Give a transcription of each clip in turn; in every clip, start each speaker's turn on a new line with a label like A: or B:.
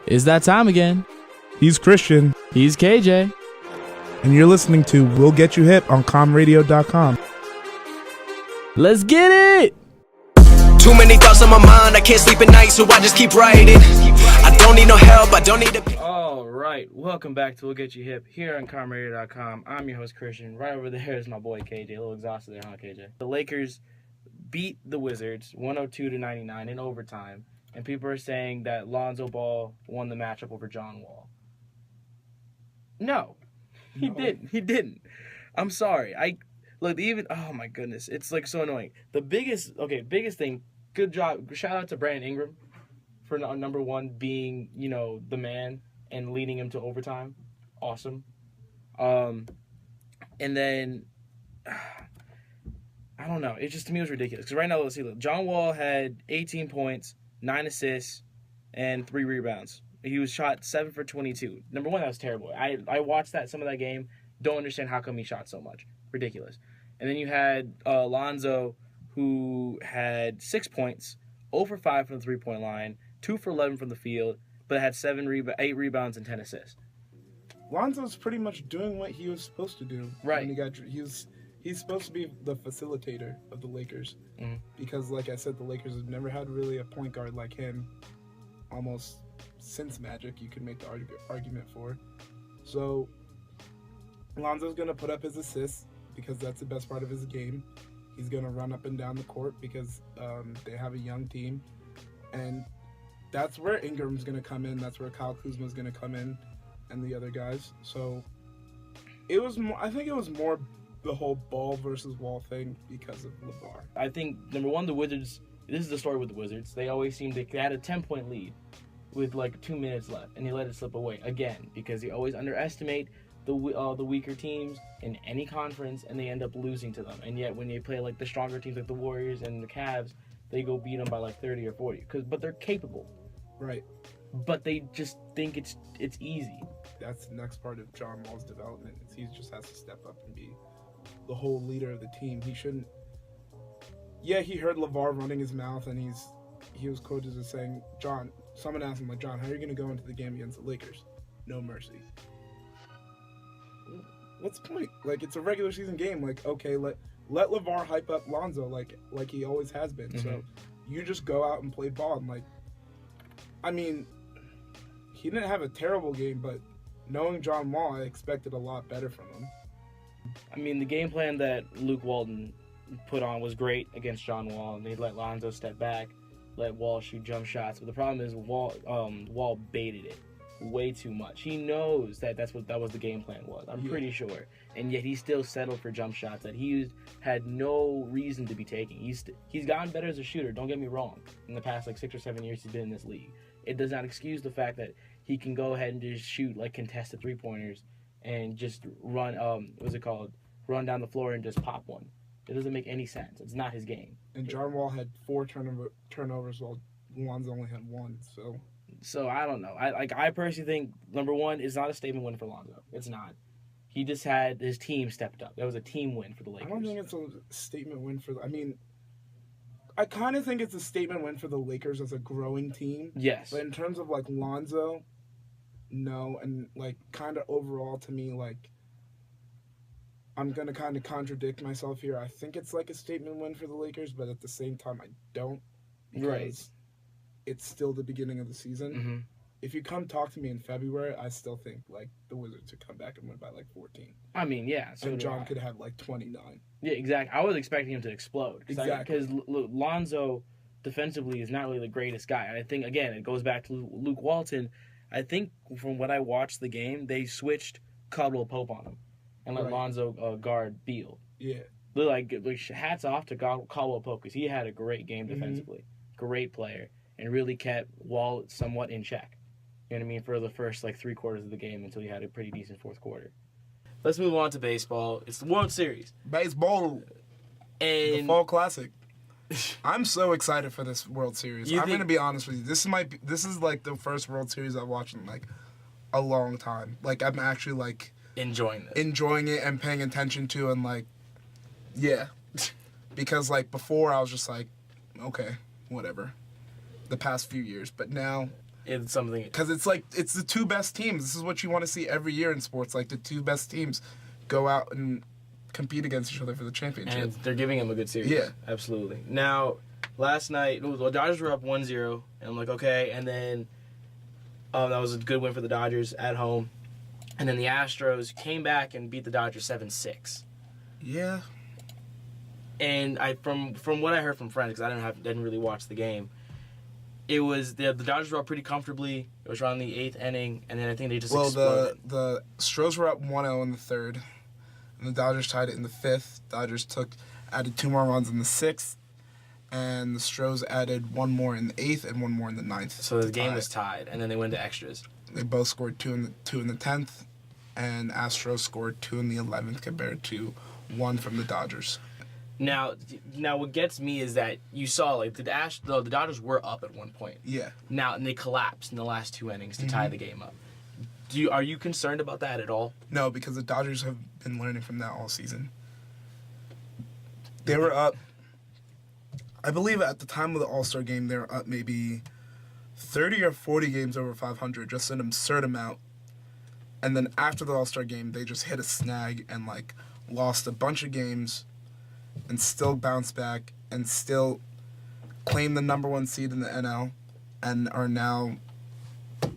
A: It's that time again.
B: He's Christian.
A: He's KJ.
B: And you're listening to We'll Get You Hip on comradio.com.
A: Let's get it!
C: Too many thoughts on my mind, I can't sleep at night, so I just keep writing. I don't need no help, I don't need a...
A: All right, welcome back to We'll Get You Hip here on comradio.com. I'm your host, Christian. Right over there is my boy, KJ. A little exhausted there, huh, KJ? The Lakers beat the Wizards 102-99 in overtime, and people are saying that Lonzo Ball won the matchup over John Wall. No, he didn't. I'm sorry. Oh my goodness, it's like so annoying. The biggest thing, good job, shout out to Brandon Ingram for number one being, the man and leading him to overtime. Awesome. And then, I don't know, it just, to me, was ridiculous. Because right now, let's see, look, John Wall had 18 points, 9 assists, and 3 rebounds. He was shot 7 for 22. Number one, that was terrible. I watched some of that game, don't understand how come he shot so much. Ridiculous. And then you had Lonzo, who had 6 points, 0 for 5 from the three-point line, 2 for 11 from the field, but had 8 rebounds and 10 assists.
B: Lonzo's pretty much doing what he was supposed to do.
A: Right.
B: He's supposed to be the facilitator of the Lakers.
A: Mm-hmm.
B: Because, like I said, the Lakers have never had really a point guard like him almost since Magic, you could make the argument for. So, Lonzo's going to put up his assists because that's the best part of his game. He's going to run up and down the court because they have a young team. And that's where Ingram's going to come in. That's where Kyle Kuzma's going to come in and the other guys. So, I think it was more the whole Ball versus Wall thing because of LeVar.
A: I think, number one, the Wizards, this is the story with the Wizards. They always they had a 10-point lead with like 2 minutes left, and they let it slip away again because they always underestimate the weaker teams in any conference, and they end up losing to them. And yet, when they play like the stronger teams like the Warriors and the Cavs, they go beat them by like 30 or 40. But they're capable,
B: right? But
A: they just think it's easy.
B: That's the next part of John Wall's development. He just has to step up and be the whole leader of the team. He shouldn't. Yeah, he heard LeVar running his mouth, and he was quoted as saying, "John." Someone asked him, like, "John, how are you going to go into the game against the Lakers? No mercy." What's the point? Like, it's a regular season game. Like, okay, let LeVar hype up Lonzo like he always has been. Mm-hmm. So you just go out and play ball. And, like, I mean, he didn't have a terrible game, but knowing John Wall, I expected a lot better from him.
A: I mean, the game plan that Luke Walton put on was great against John Wall, and they let Lonzo step back, let Wall shoot jump shots. But the problem is Wall baited it way too much. He knows that that was the game plan was. I'm pretty sure. And yet he still settled for jump shots that he had no reason to be taking. He's gotten better as a shooter, don't get me wrong. In the past 6 or 7 years he's been in this league. It does not excuse the fact that he can go ahead and just shoot like contested three-pointers and just run run down the floor and just pop one. It doesn't make any sense. It's not his game.
B: And John Wall had 4 turnovers while Lonzo only had 1.
A: So I don't know. I personally think, number one, it's not a statement win for Lonzo. It's not. He just had his team stepped up. That was a team win for the Lakers.
B: I don't think it's a statement win for. I mean, I kind of think it's a statement win for the Lakers as a growing team.
A: Yes.
B: But in terms of like Lonzo, no, and like kind of overall to me, like I'm gonna kind of contradict myself here. I think it's like a statement win for the Lakers, but at the same time, I don't. Because it's still the beginning of the season.
A: Mm-hmm.
B: If you come talk to me in February, I still think like the Wizards would come back and win by like 14.
A: I mean, yeah.
B: So and John could have like 29.
A: Yeah, exactly. I was expecting him to explode.
B: Exactly.
A: Because Lonzo defensively is not really the greatest guy. And I think, again, it goes back to Luke Walton. I think from when I watched the game, they switched Caldwell Pope on him and let Lonzo guard Beal.
B: Yeah.
A: Like hats off to Caldwell Pope because he had a great game defensively. Mm-hmm. Great player. And really kept Wall somewhat in check. You know what I mean? For the first 3 quarters of the game until he had a pretty decent fourth quarter. Let's move on to baseball. It's the World Series.
B: Baseball.
A: And
B: the Fall Classic. I'm so excited for this World Series. I'm going to be honest with you. This is like the first World Series I've watched in like a long time. Like I'm actually like
A: enjoying
B: it and paying attention to and like yeah. Because like before I was just like okay, whatever. The past few years, but now
A: It's something.
B: Because it's the two best teams. This is what you want to see every year in sports. Like, the two best teams go out and compete against each other for the championship.
A: And they're giving them a good series.
B: Yeah.
A: Absolutely. Now, last night, the Dodgers were up 1-0, and I'm like, okay. And then that was a good win for the Dodgers at home. And then the Astros came back and beat the Dodgers 7-6.
B: Yeah.
A: And from what I heard from friends, because I didn't really watch the game, it was the Dodgers were up pretty comfortably. It was around the 8th inning, and then I think they just exploded.
B: The Astros were up 1-0 in the 3rd, and the Dodgers tied it in the 5th. Dodgers added 2 more runs in the 6th, and the Astros added 1 more in the 8th and 1 more in the 9th.
A: So the game was tied, and then they went to extras.
B: They both scored 2 in the 10th, and Astros scored 2 in the 11th compared to 1 from the Dodgers.
A: Now, what gets me is that you saw the Dodgers were up at one point.
B: Yeah.
A: Now, and they collapsed in the last 2 innings to tie the game up. Are you concerned about that at all?
B: No, because the Dodgers have been learning from that all season. They were up. I believe at the time of the All-Star game, they were up maybe 30 or 40 games over 500, just an absurd amount. And then after the All-Star game, they just hit a snag and lost a bunch of games. And still bounce back and still claim the number 1 seed in the NL and are now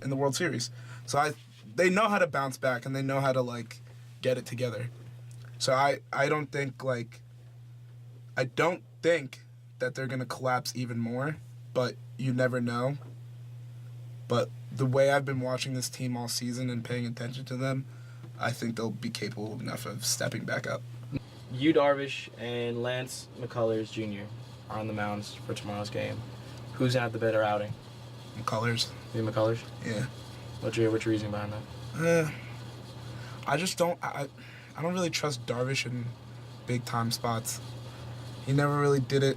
B: in the World Series. So they know how to bounce back and they know how to get it together. So I don't think that they're gonna collapse even more, but you never know. But the way I've been watching this team all season and paying attention to them, I think they'll be capable enough of stepping back up.
A: Yu Darvish and Lance McCullers Jr. are on the mounds for tomorrow's game. Who's gonna have the better outing?
B: McCullers.
A: You McCullers?
B: Yeah.
A: What's your reasoning behind that?
B: I just don't. I don't really trust Darvish in big time spots. He never really did a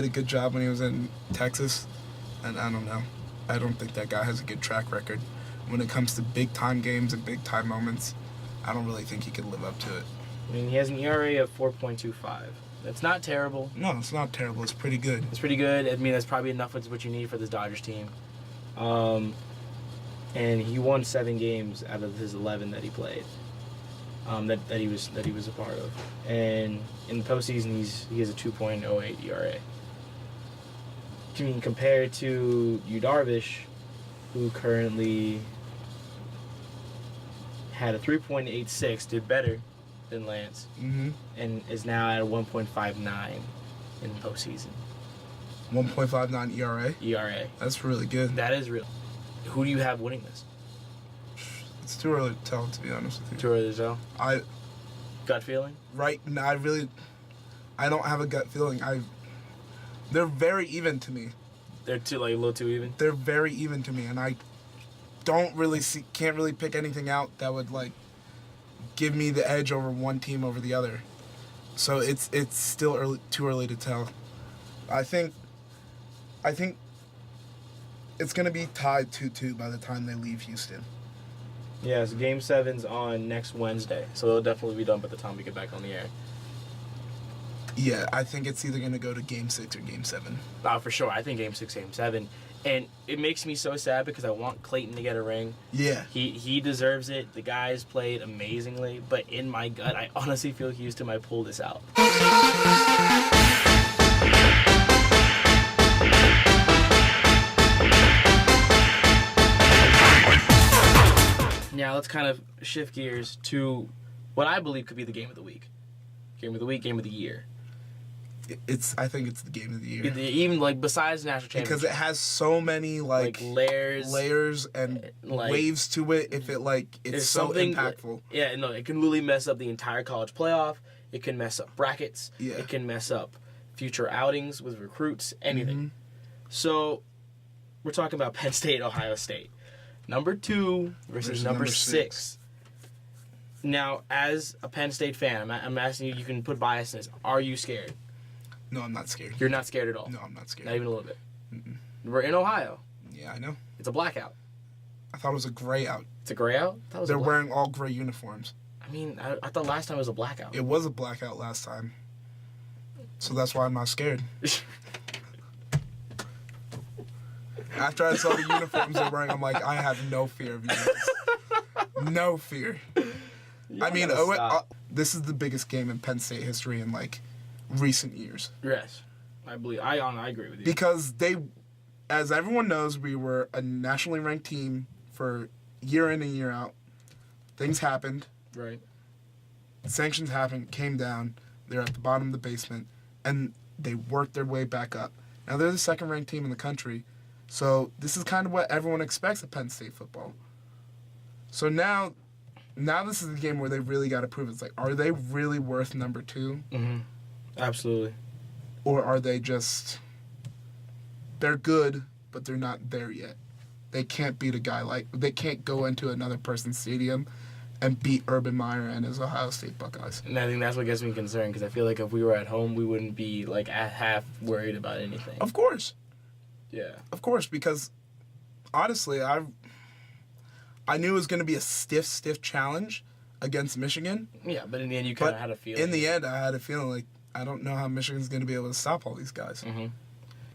B: good job when he was in Texas, and I don't know. I don't think that guy has a good track record. When it comes to big time games and big time moments, I don't really think he could live up to it.
A: I mean, he has an ERA of 4.25. That's not terrible.
B: No, it's not terrible. It's pretty good.
A: It's pretty good. I mean, that's probably enough with what you need for this Dodgers team. And he won 7 games out of his 11 that he played. That he was a part of. And in the postseason, he has a 2.08 ERA. I mean, compared to Yu Darvish, who currently had a 3.86, did better than Lance, and is now at a 1.59 in the postseason.
B: 1.59 ERA?
A: ERA.
B: That's really good.
A: That is real. Who do you have winning this?
B: It's too early to tell, to be honest with you.
A: Too early to tell? Gut feeling?
B: Right now, I don't have a gut feeling. They're very even to me.
A: They're a little too even?
B: They're very even to me, and I can't really pick anything out that would give me the edge over one team over the other. So it's still too early to tell. I think it's gonna be tied 2-2 by the time they leave Houston.
A: Yeah, so Game 7's on next Wednesday, so it'll definitely be done by the time we get back on the air.
B: Yeah, I think it's either gonna go to Game 6 or Game 7.
A: For sure. I think Game 6, Game 7. And it makes me so sad because I want Clayton to get a ring.
B: Yeah.
A: He deserves it. The guys played amazingly. But in my gut, I honestly feel Houston might pull this out. Now let's kind of shift gears to what I believe could be the game of the week. Game of the week, game of the year.
B: I think it's the game of the year.
A: Even besides national championship,
B: because it has so many layers and waves to it. If it's so impactful.
A: Yeah, no, it can really mess up the entire college playoff. It can mess up brackets.
B: Yeah.
A: It can mess up future outings with recruits. Anything. So we're talking about Penn State, Ohio State, number 2 versus number 6. Now, as a Penn State fan, I'm asking you. You can put bias in this. Are you scared?
B: No, I'm not scared.
A: You're not scared at all?
B: No, I'm not scared.
A: Not even a little bit? Mm-mm. We're in Ohio.
B: Yeah, I know.
A: It's a blackout.
B: I thought it was a gray out.
A: It's a gray out?
B: They're wearing all gray uniforms.
A: I mean, I thought last time it was a blackout.
B: It was a blackout last time. So that's why I'm not scared. After I saw the uniforms they're wearing, I'm like, I have no fear of you guys. No fear. I mean, this is the biggest game in Penn State history in, like, recent years.
A: Yes. I agree with you.
B: Because as everyone knows, we were a nationally ranked team for year in and year out. Things happened.
A: Right.
B: Sanctions happened, came down. They're at the bottom of the basement. And they worked their way back up. Now, they're the second-ranked team in the country. So this is kind of what everyone expects of Penn State football. So now this is the game where they really got to prove it. It's like, are they really worth number 2?
A: Mm-hmm. Absolutely.
B: Or are they just... They're good, but they're not there yet. They can't beat a guy they can't go into another person's stadium and beat Urban Meyer and his Ohio State Buckeyes.
A: And I think that's what gets me concerned, because I feel like if we were at home, we wouldn't be, like, half worried about anything.
B: Of course.
A: Yeah.
B: Of course, because honestly, I knew it was going to be a stiff challenge against Michigan.
A: Yeah, but in the end, you kind of had a feeling.
B: In the end, I had a feeling like, I don't know how Michigan's going to be able to stop all these guys.
A: Mm-hmm.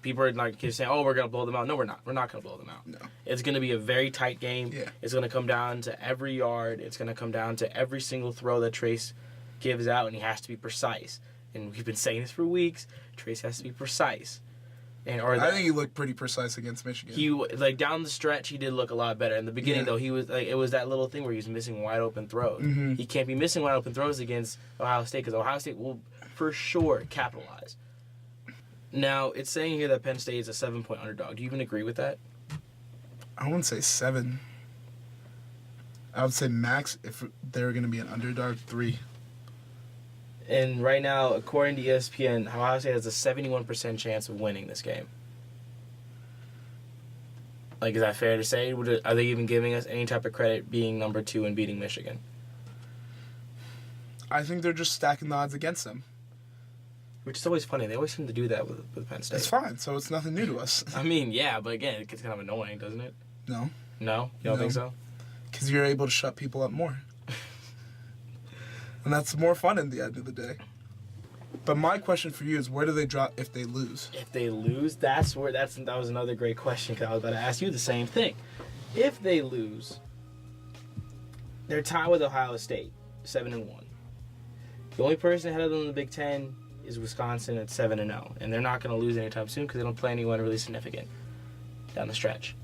A: People are like saying, "Oh, we're gonna blow them out." No, we're not. We're not gonna blow them out.
B: No.
A: It's gonna be a very tight game.
B: Yeah.
A: It's gonna come down to every yard. It's gonna come down to every single throw that Trace gives out, and he has to be precise. And we've been saying this for weeks. Trace has to be precise.
B: I think he looked pretty precise against Michigan.
A: He down the stretch, he did look a lot better. In the beginning, though, he was it was that little thing where he was missing wide open throws.
B: Mm-hmm.
A: He can't be missing wide open throws against Ohio State, because Ohio State will for sure capitalize. Now, it's saying here that Penn State is a 7-point underdog. Do you even agree with that?
B: I wouldn't say 7. I would say max, if they were going to be an underdog, 3.
A: And right now, according to ESPN, Ohio State has a 71% chance of winning this game. Like, is that fair to say? Are they even giving us any type of credit being number 2 and beating Michigan?
B: I think they're just stacking the odds against them.
A: Which is always funny. They always seem to do that with Penn State.
B: It's fine, so it's nothing new to us.
A: I mean, yeah, but again, it gets kind of annoying, doesn't it?
B: No.
A: No? You don't think so?
B: Because you're able to shut people up more. And that's more fun in the end of the day. But my question for you is, where do they drop if they lose?
A: If they lose, that was another great question, because I was about to ask you the same thing. If they lose, they're tied with Ohio State, 7-1. The only person ahead of them in the Big Ten is Wisconsin at 7-0, and they're not going to lose anytime soon because they don't play anyone really significant down the stretch.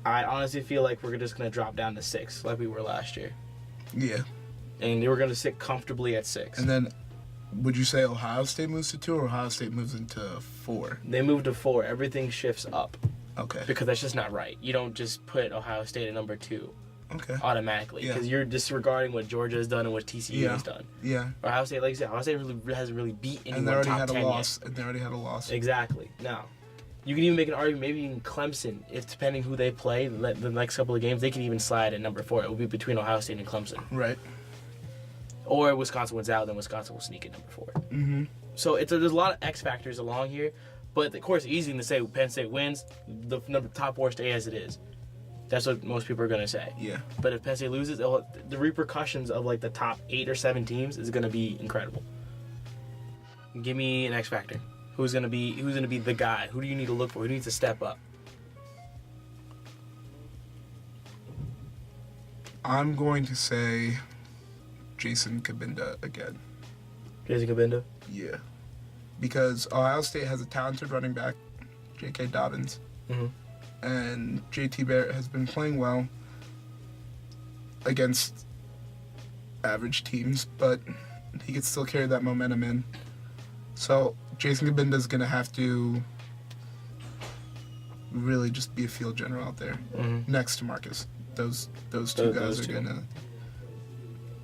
A: I honestly feel like we're just going to drop down to 6 like we were last year.
B: Yeah.
A: And we're going to sit comfortably at 6.
B: And then, would you say Ohio State moves to 2 or Ohio State moves into 4?
A: They move to 4. Everything shifts up.
B: Okay.
A: Because that's just not right. You don't just put Ohio State at number 2.
B: Okay.
A: Automatically, because you're disregarding what Georgia has done and what TCU has done.
B: Yeah.
A: Ohio State, like I said, Ohio State hasn't really beat anyone.
B: And they already
A: top
B: had
A: 10
B: a loss.
A: yet.
B: And they already had a loss.
A: Exactly. Now, you can even make an argument, maybe even Clemson, if depending who they play, the next couple of games, they can even slide at number 4. It will be between Ohio State and Clemson.
B: Right.
A: Or Wisconsin wins out, then Wisconsin will sneak at number 4.
B: Mm-hmm.
A: So there's a lot of X factors along here, but of course, it's easy to say Penn State wins, the top 4 stay as it is. That's what most people are going to say.
B: Yeah.
A: But if Penn State loses, the repercussions of like the top 8 or 7 teams is going to be incredible. Give me an X factor. Who's going to be the guy? Who do you need to look for? Who needs to step up?
B: I'm going to say Jason Kabinda again.
A: Jason Kabinda?
B: Yeah. Because Ohio State has a talented running back, J.K. Dobbins.
A: Mm-hmm.
B: And J.T. Barrett has been playing well against average teams, but he could still carry that momentum in. So Jason Kabinda is going to have to really just be a field general out there next to Marcus. Those two guys are going to...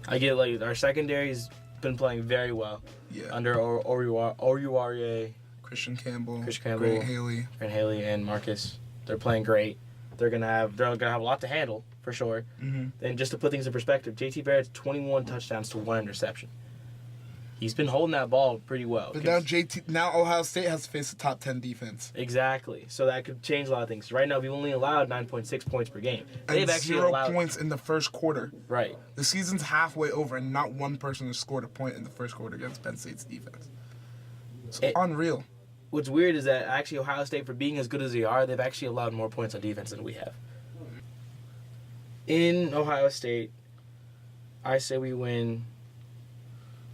A: I get, like, our secondary's been playing very well.
B: Yeah.
A: Under Oruwariye,
B: Christian Campbell,
A: Grant
B: Haley,
A: and Marcus. They're playing great. They're gonna have a lot to handle for sure.
B: Mm-hmm.
A: And just to put things in perspective, JT Barrett's 21 touchdowns to 1 interception. He's been holding that ball pretty well.
B: But now Ohio State has to face a top 10 defense.
A: Exactly. So that could change a lot of things. Right now, we've only allowed 9.6 points per game.
B: They've actually 0 points in the first quarter.
A: Right.
B: The season's halfway over, and not one person has scored a point in the first quarter against Penn State's defense. It's unreal.
A: what's weird is that actually Ohio State, for being as good as they are, they've actually allowed more points on defense than we have. In Ohio State, I say we win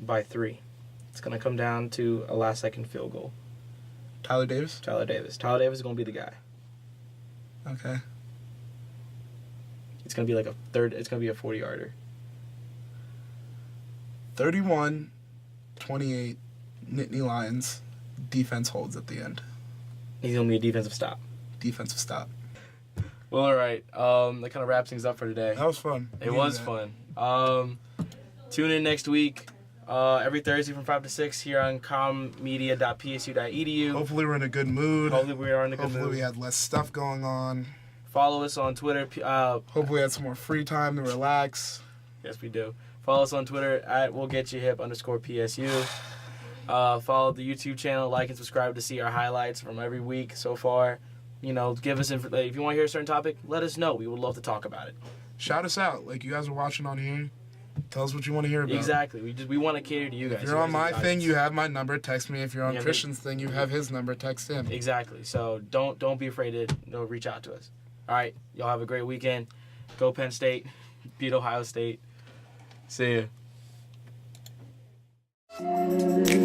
A: by 3. It's going to come down to a last-second field goal.
B: Tyler Davis?
A: Tyler Davis is going to be the guy.
B: Okay.
A: It's going to be like it's going to be a 40-yarder.
B: 31-28, Nittany Lions. Defense holds at the end.
A: He's going to be a defensive stop.
B: Defensive stop.
A: Well, all right. That kind of wraps things up for today.
B: That was fun.
A: It was fun. Tune in next week. Every Thursday from 5 to 6 here on commedia.psu.edu.
B: Hopefully we're in a good mood.
A: Hopefully we are in a good mood.
B: Hopefully we had less stuff going on.
A: Follow us on Twitter.
B: Hopefully we had some more free time to relax.
A: Yes, we do. Follow us on Twitter at WgyhIp_PSU. Follow the YouTube channel, like and subscribe to see our highlights from every week so far. You know, give us if you want to hear a certain topic, let us know. We would love to talk about it.
B: Shout us out. Like, you guys are watching on here. Tell us what you want to hear about.
A: Exactly. We want to cater to you guys.
B: If you're on my thing, you have my number. Text me. If you're on Christian's thing, you have his number. Text him.
A: Exactly. So don't be afraid to reach out to us. All right. Y'all have a great weekend. Go Penn State. Beat Ohio State. See ya.